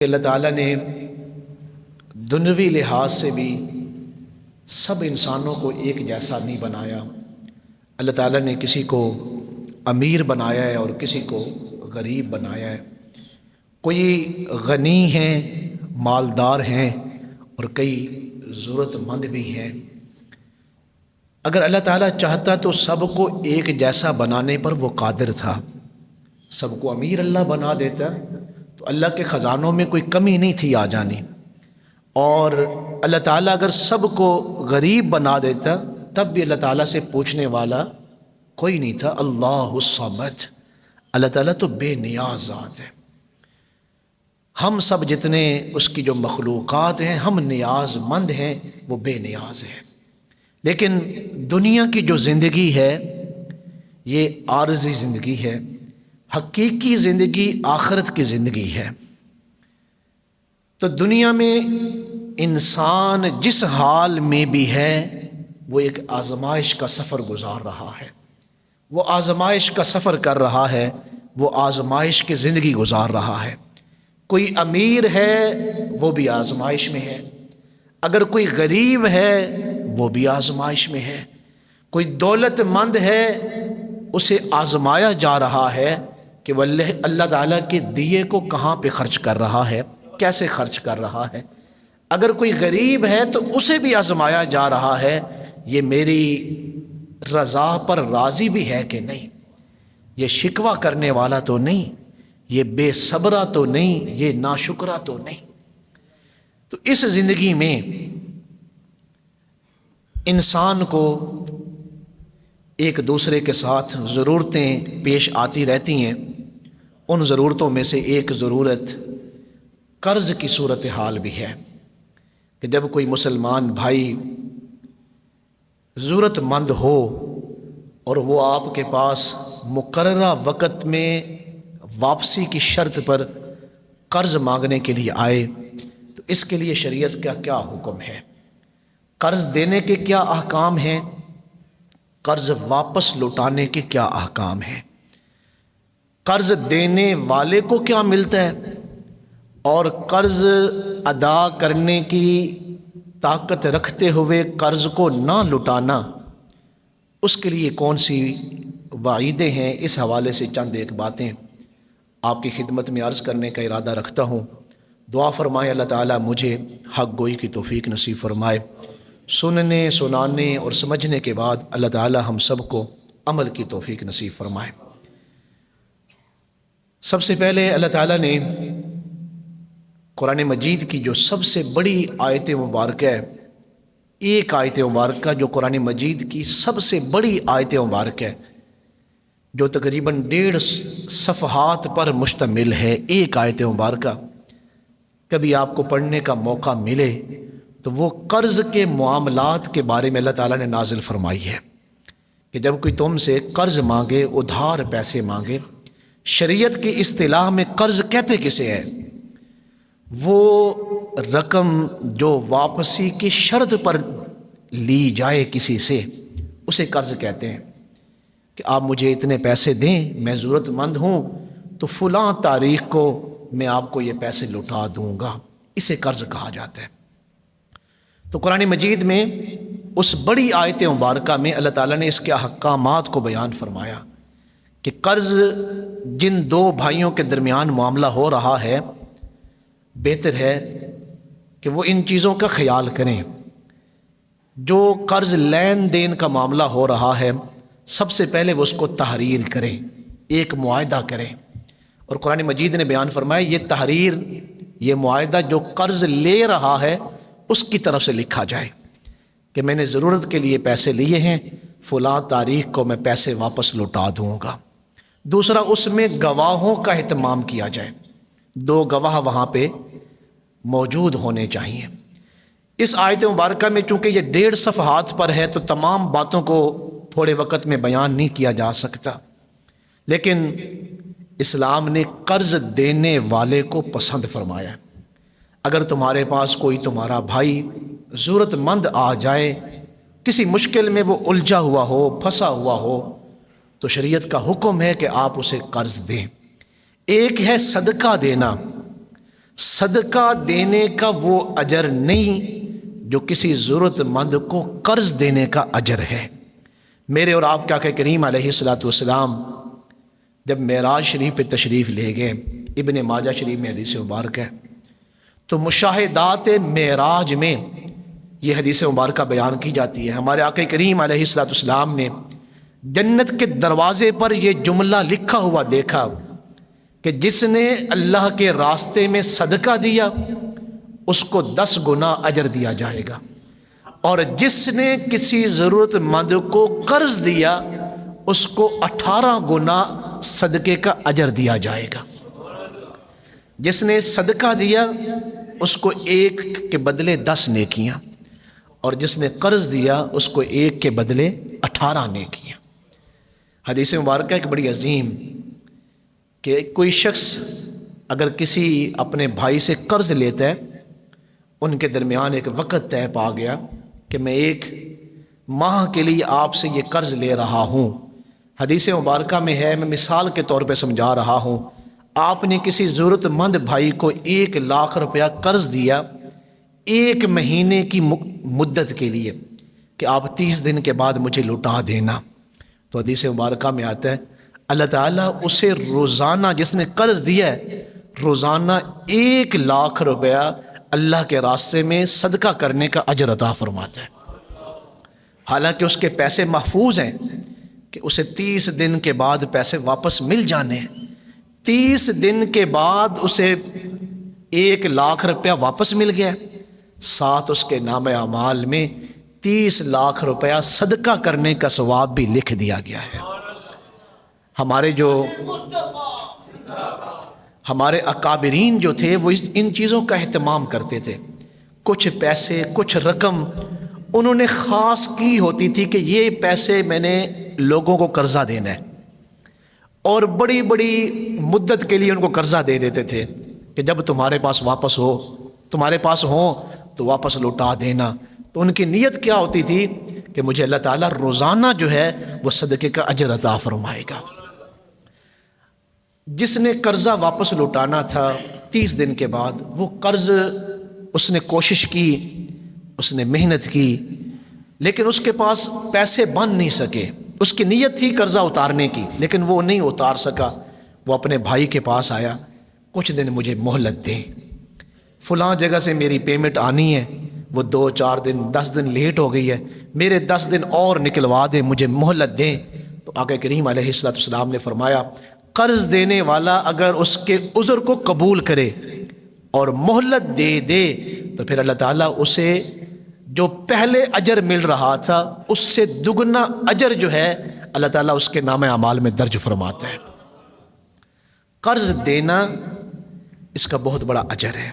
اللہ تعالیٰ نے دنیوی لحاظ سے بھی سب انسانوں کو ایک جیسا نہیں بنایا۔ اللہ تعالیٰ نے کسی کو امیر بنایا ہے اور کسی کو غریب بنایا ہے۔ کوئی غنی ہیں، مالدار ہیں، اور کئی ضرورت مند بھی ہیں۔ اگر اللہ تعالیٰ چاہتا تو سب کو ایک جیسا بنانے پر وہ قادر تھا۔ سب کو امیر اللہ بنا دیتا تو اللہ کے خزانوں میں کوئی کمی نہیں تھی آ جانی، اور اللہ تعالیٰ اگر سب کو غریب بنا دیتا تب بھی اللہ تعالیٰ سے پوچھنے والا کوئی نہیں تھا۔ اللہ الصمد، اللہ تعالیٰ تو بے نیاز ذات ہے۔ ہم سب جتنے اس کی جو مخلوقات ہیں ہم نیاز مند ہیں، وہ بے نیاز ہے۔ لیکن دنیا کی جو زندگی ہے یہ عارضی زندگی ہے، حقیقی زندگی آخرت کی زندگی ہے۔ تو دنیا میں انسان جس حال میں بھی ہے وہ ایک آزمائش کا سفر گزار رہا ہے، وہ آزمائش کا سفر کر رہا ہے، وہ آزمائش کی زندگی گزار رہا ہے۔ کوئی امیر ہے وہ بھی آزمائش میں ہے، اگر کوئی غریب ہے وہ بھی آزمائش میں ہے، کوئی دولت مند ہے اسے آزمایا جا رہا ہے کہ وہ اللہ تعالیٰ کے دیے کو کہاں پہ خرچ کر رہا ہے، کیسے خرچ کر رہا ہے۔ اگر کوئی غریب ہے تو اسے بھی آزمایا جا رہا ہے، یہ میری رضا پر راضی بھی ہے کہ نہیں، یہ شکوہ کرنے والا تو نہیں، یہ بے صبرہ تو نہیں، یہ ناشکرہ تو نہیں۔ تو اس زندگی میں انسان کو ایک دوسرے کے ساتھ ضرورتیں پیش آتی رہتی ہیں۔ ان ضرورتوں میں سے ایک ضرورت قرض کی صورتحال بھی ہے کہ جب کوئی مسلمان بھائی ضرورت مند ہو اور وہ آپ کے پاس مقررہ وقت میں واپسی کی شرط پر قرض مانگنے کے لیے آئے تو اس کے لیے شریعت کا کیا حکم ہے، قرض دینے کے کیا احکام ہیں، قرض واپس لوٹانے کے کیا احکام ہیں، قرض دینے والے کو کیا ملتا ہے، اور قرض ادا کرنے کی طاقت رکھتے ہوئے قرض کو نہ لٹانا اس کے لیے کون سی وعیدیں ہیں۔ اس حوالے سے چند ایک باتیں آپ کی خدمت میں عرض کرنے کا ارادہ رکھتا ہوں۔ دعا فرمائے اللہ تعالیٰ مجھے حق گوئی کی توفیق نصیب فرمائے، سننے سنانے اور سمجھنے کے بعد اللہ تعالیٰ ہم سب کو عمل کی توفیق نصیب فرمائے۔ سب سے پہلے اللہ تعالیٰ نے قرآن مجید کی جو سب سے بڑی آیت مبارکہ ہے، ایک آیت مبارکہ جو قرآن مجید کی سب سے بڑی آیت مبارکہ ہے، جو تقریباً 1.5 صفحات پر مشتمل ہے، ایک آیت مبارکہ کبھی آپ کو پڑھنے کا موقع ملے تو وہ قرض کے معاملات کے بارے میں اللہ تعالیٰ نے نازل فرمائی ہے کہ جب کوئی تم سے قرض مانگے، ادھار پیسے مانگے، شریعت کی اصطلاح میں قرض کہتے کسے ہے؟ وہ رقم جو واپسی کی شرط پر لی جائے کسی سے اسے قرض کہتے ہیں کہ آپ مجھے اتنے پیسے دیں، میں ضرورت مند ہوں تو فلاں تاریخ کو میں آپ کو یہ پیسے لوٹا دوں گا، اسے قرض کہا جاتا ہے۔ تو قرآن مجید میں اس بڑی آیت مبارکہ میں اللہ تعالیٰ نے اس کے احکامات کو بیان فرمایا کہ قرض جن دو بھائیوں کے درمیان معاملہ ہو رہا ہے بہتر ہے کہ وہ ان چیزوں کا خیال کریں۔ جو قرض لین دین کا معاملہ ہو رہا ہے سب سے پہلے وہ اس کو تحریر کریں، ایک معاہدہ کریں، اور قرآن مجید نے بیان فرمایا یہ تحریر، یہ معاہدہ جو قرض لے رہا ہے اس کی طرف سے لکھا جائے کہ میں نے ضرورت کے لیے پیسے لیے ہیں، فلاں تاریخ کو میں پیسے واپس لوٹا دوں گا۔ دوسرا، اس میں گواہوں کا اہتمام کیا جائے، 2 گواہ وہاں پہ موجود ہونے چاہیے۔ اس آیت مبارکہ میں چونکہ یہ 1.5 صفحات پر ہے تو تمام باتوں کو تھوڑے وقت میں بیان نہیں کیا جا سکتا، لیکن اسلام نے قرض دینے والے کو پسند فرمایا۔ اگر تمہارے پاس کوئی تمہارا بھائی ضرورت مند آ جائے، کسی مشکل میں وہ الجھا ہوا ہو، پھنسا ہوا ہو، تو شریعت کا حکم ہے کہ آپ اسے قرض دیں۔ ایک ہے صدقہ دینا، صدقہ دینے کا وہ اجر نہیں جو کسی ضرورت مند کو قرض دینے کا اجر ہے۔ میرے اور آپ کے آقا کریم علیہ الصلوۃ والسلام جب معراج شریف پہ تشریف لے گئے، ابن ماجہ شریف میں حدیث مبارک ہے، تو مشاہدات معراج میں یہ حدیث مبارکہ بیان کی جاتی ہے۔ ہمارے آقا کریم علیہ الصلوۃ والسلام نے جنت کے دروازے پر یہ جملہ لکھا ہوا دیکھا کہ جس نے اللہ کے راستے میں صدقہ دیا اس کو 10 گنا اجر دیا جائے گا، اور جس نے کسی ضرورت مند کو قرض دیا اس کو 18 گنا صدقے کا اجر دیا جائے گا۔ جس نے صدقہ دیا اس کو 1 کے بدلے 10 نیکیاں، اور جس نے قرض دیا اس کو 1 کے بدلے 18 نیکیاں۔ حدیث مبارکہ ایک بڑی عظیم کہ کوئی شخص اگر کسی اپنے بھائی سے قرض لیتا ہے، ان کے درمیان ایک وقت طے پا گیا کہ میں 1 ماہ کے لیے آپ سے یہ قرض لے رہا ہوں۔ حدیث مبارکہ میں ہے، میں مثال کے طور پہ سمجھا رہا ہوں، آپ نے کسی ضرورت مند بھائی کو 1 لاکھ روپیہ قرض دیا 1 مہینے کی مدت کے لیے کہ آپ 30 دن کے بعد مجھے لوٹا دینا۔ تو حدیث مبارکہ میں آتا ہے اللہ تعالیٰ اسے روزانہ، جس نے قرض دیا ہے، روزانہ 1 لاکھ روپیہ اللہ کے راستے میں صدقہ کرنے کا اجر عطا فرماتا ہے۔ حالانکہ اس کے پیسے محفوظ ہیں کہ اسے 30 دن کے بعد پیسے واپس مل جانے ہیں۔ 30 دن کے بعد اسے 1 لاکھ روپیہ واپس مل گیا، ساتھ اس کے نام اعمال میں 30 لاکھ روپیہ صدقہ کرنے کا ثواب بھی لکھ دیا گیا ہے۔ ہمارے اکابرین جو تھے وہ ان چیزوں کا اہتمام کرتے تھے۔ کچھ پیسے، کچھ رقم انہوں نے خاص کی ہوتی تھی کہ یہ پیسے میں نے لوگوں کو قرضہ دینا ہے، اور بڑی بڑی مدت کے لیے ان کو قرضہ دے دیتے تھے کہ جب تمہارے پاس ہو تو واپس لوٹا دینا۔ تو ان کی نیت کیا ہوتی تھی کہ مجھے اللہ تعالیٰ روزانہ جو ہے وہ صدقے کا اجر عطا فرمائے گا۔ جس نے قرضہ واپس لوٹانا تھا 30 دن کے بعد، وہ قرض اس نے کوشش کی، اس نے محنت کی، لیکن اس کے پاس پیسے بن نہیں سکے۔ اس کی نیت تھی قرضہ اتارنے کی، لیکن وہ نہیں اتار سکا۔ وہ اپنے بھائی کے پاس آیا، کچھ دن مجھے مہلت دیں، فلاں جگہ سے میری پیمنٹ آنی ہے، وہ 2-4 دن 10 دن لیٹ ہو گئی ہے، میرے 10 دن اور نکلوا دیں، مجھے مہلت دیں۔ تو آقا کریم علیہ الصلوۃ والسلام نے فرمایا قرض دینے والا اگر اس کے عذر کو قبول کرے اور مہلت دے دے تو پھر اللہ تعالیٰ اسے جو پہلے اجر مل رہا تھا اس سے دگنا اجر جو ہے اللہ تعالیٰ اس کے نام اعمال میں درج فرماتا ہے۔ قرض دینا اس کا بہت بڑا اجر ہے۔